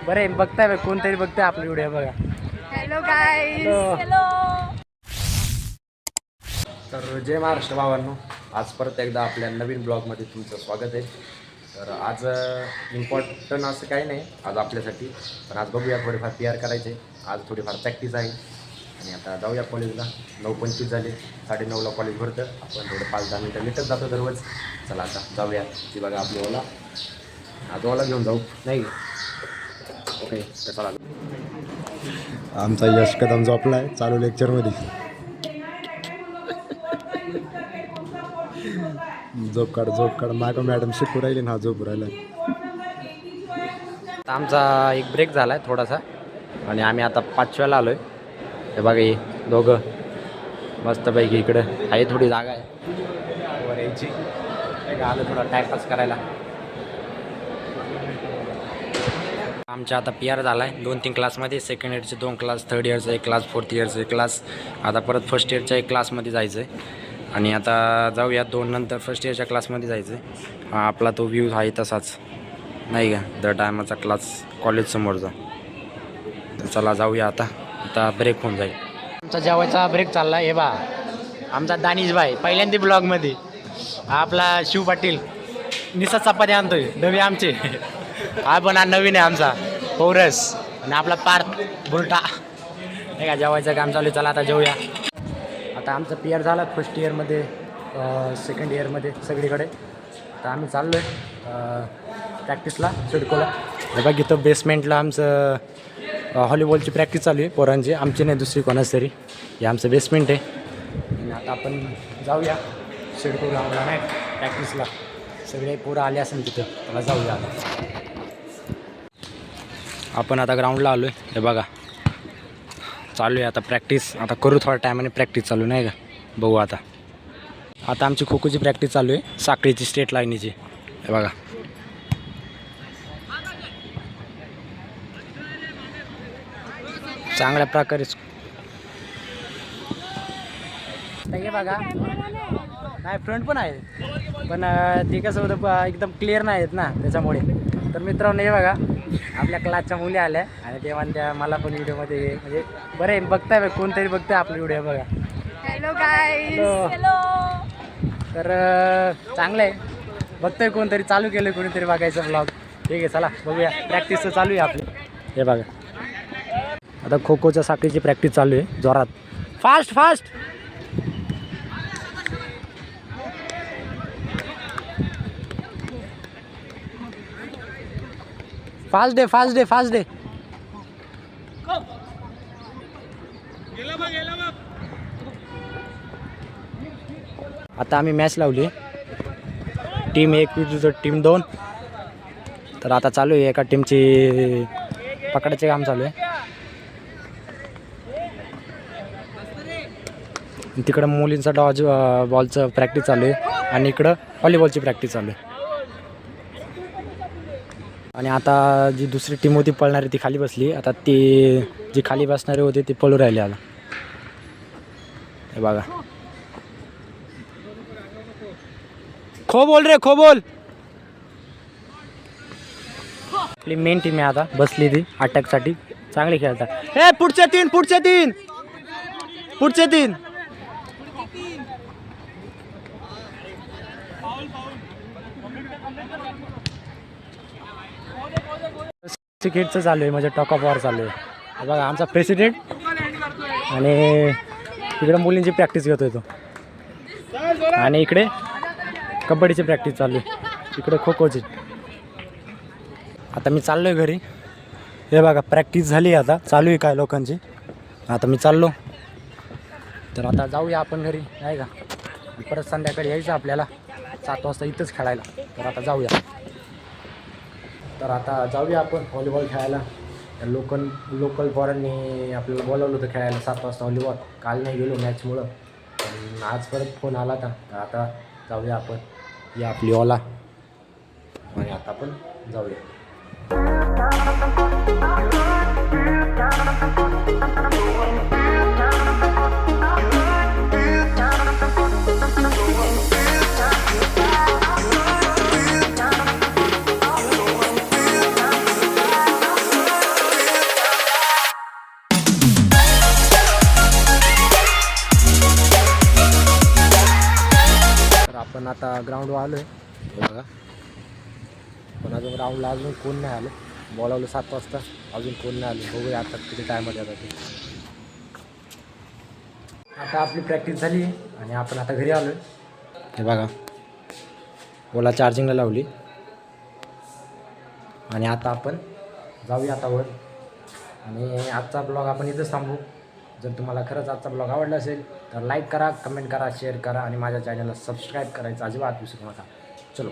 बरे बघताय कोणतरी बघताय आपली व्हिडिओ बघा. Hello guys. हॅलो. तर जय महाराष्ट्र भावांनो, आज परत एकदा आपल्या नवीन ब्लॉगमध्ये तुमचं स्वागत आहे. तर आज इम्पॉर्टंट असं काही नाही आज आपल्यासाठी, पण आज बघूया थोडेफार PR करायचे. आज थोडीफार प्रॅक्टिस आहे आणि आता जाऊया कॉलेजला. 9:25 झाले, 9:30ला कॉलेज भरतं. आपण थोडं 5-10 मिनटं लेटच जातो दररोज. चला आता जाऊया. ती बघा आपली ओला, आज ओला घेऊन जाऊ नाही. ओके तर चला. आमचा यश कदम झोपला आहे चालू लेक्चरमध्ये. झोप काढ मागं मॅडम शिकू राहिली ना, हा झोप राहिला. आमचा एक ब्रेक झाला आहे थोडासा आणि आम्ही आता 5व्याला आलो आहे. हे बघा हे दोघं मस्तपैकी इकडं आहे, थोडी जागा आहे वर यायची. आलं थोडा टाईमपास करायला. आमच्या आता PR झाला आहे 2-3 क्लासमध्ये. सेकंड इयरचे 2 क्लास, थर्ड इयरचा 1 क्लास, फोर्थ इयरचा 1 क्लास. आता परत फर्स्ट इयरच्या 1 क्लासमध्ये जायचं आहे आणि आता जाऊया 2 नंतर फर्स्ट इयरच्या क्लासमध्ये जायचं आहे. आपला तो व्ह्यू आहे तसाच नाही का, दर टायमाचा क्लास कॉलेजसमोरचा. तर चला जाऊया आता ब्रेक होऊन जाईल. आमचा जेवायचा ब्रेक चालला आहे. हे बा आमचा दानिश भाई पहिल्यांदा ब्लॉगमध्ये. आपला शिव पाटील निसा चपाती आणतोय, डबे आमचे. हा पण हा नवीन आहे आमचा पौरस आणि आपला पार्थ बुलटा नाही का. जेवायचं काम चालू आहे. चला आता जेऊया. आता आमचं PR झालं फर्स्ट इयरमध्ये, सेकंड इयरमध्ये सगळीकडे. आता आम्ही चाललो आहे प्रॅक्टिसला सिडकोला. हे बघ इथं बेसमेंटला आमचं व्हॉलीबॉलची प्रॅक्टिस चालू आहे पोरांची, आमची नाही दुसरी कोणाच तरी. हे आमचं बेसमेंट आहे आणि आता आपण जाऊया सिडको ग्राउंडला नाही प्रॅक्टिसला. सगळे पोरं आले असेल तिथं, त्याला जाऊया आता. आपण आता ग्राउंडला आलो आहे. हे बघा चालू आहे आता प्रॅक्टिस. आता करू थोड्या टायमाने प्रॅक्टिस चालू नाही का, बघू आता. आता आमची खो खोची प्रॅक्टिस चालू आहे, साखळीची स्ट्रेट लाईनीची. हे बघा चांगल्या प्रकारे. हे बघा नाही फ्रंट पण आहे, पण ते कसं होतं एकदम क्लिअर नाही आहेत ना त्याच्यामुळे. तर मित्रांनो हे बघा आपल्या क्लासच्या मुली आल्या आणि ते म्हणत्या मला पण व्हिडिओमध्ये म्हणजे बरे बघताय कोणतरी बघताय आपली व्हिडिओ बघा. Hello guys. हॅलो. तर चांगलं आहे, बघतोय कोणतरी, चालू केलं कोणीतरी बघायचं ब्लॉग. ठीक आहे चला बघूया. प्रॅक्टिस तर चालू आहे आपली. हे बघा आता खो खोच्या साखळीची प्रॅक्टिस चालू आहे जोरात. Fast fast fast day fast day fast day. आता आम्ही मॅच लावली टीम 1 विरुद्ध टीम 2. तर आता चालू आहे एका टीमची पकडायचे काम चालू आहे. तिकडं मुलींचा डॉज बॉलचं प्रॅक्टिस चालू आहे आणि इकडं व्हॉलीबॉलची प्रॅक्टिस चालू आहे. आणि आता जी दुसरी टीम होती पळणारी ती खाली बसली. आता ती जी खाली बसणारे होते ते पळू राहिले आता. हे बघा खो बोल रे खो बोल. आपली मेन टीम आहे आता बसली ती अटॅकसाठी. चांगली खेळतात. हे पुढचे तीन क्रिकेटचं चालू आहे म्हणजे टॉक ऑफ वॉर चालू आहे. बघा आमचा प्रेसिडेंट आणि इकडे मुलींची प्रॅक्टिस घेतोय तो आणि इकडे कबड्डीची प्रॅक्टिस चालू आहे, इकडे खो खोची. आता मी चाललो आहे घरी. हे बघा प्रॅक्टिस झाली आता चालू आहे काय लोकांची. आता मी चाललो. तर आता जाऊया आपण घरी नाही का. परत संध्याकाळी यायचं आपल्याला 7 वाजता इथंच खेळायला. तर आता जाऊया. तर आता जाऊया आपण व्हॉलीबॉल खेळायला. लोकल पोरांनी आपल्याला बोलावलं होतं खेळायला 7 वाजता व्हॉलीबॉल. काल नाही गेलो मॅचमुळं, पण आज परत फोन आला होता. तर आता जाऊया आपण. या आपली ओला आणि आता आपण जाऊया. आता ग्राउंडवर आलो आहे बघा. पण अजून ग्राउंडला अजून कोण नाही आलं. बोलावलं 7 वाजता, अजून कोण नाही आलं. बघूया आता किती टायमध्ये आता ते. आता आपली प्रॅक्टिस झाली आणि आपण आता घरी आलो आहे. हे बघा ओला चार्जिंगला लावली आणि आता आपण जाऊया आता वर. आणि आजचा ब्लॉग आपण इथंच थांबू. जर तुम्हाला खरंच आजचा ब्लॉग आवडला असेल तर लाईक करा, कमेंट करा, शेअर करा आणि माझ्या चॅनलला सबस्क्राईब करायचं अजिबात विसरू नका. चलो.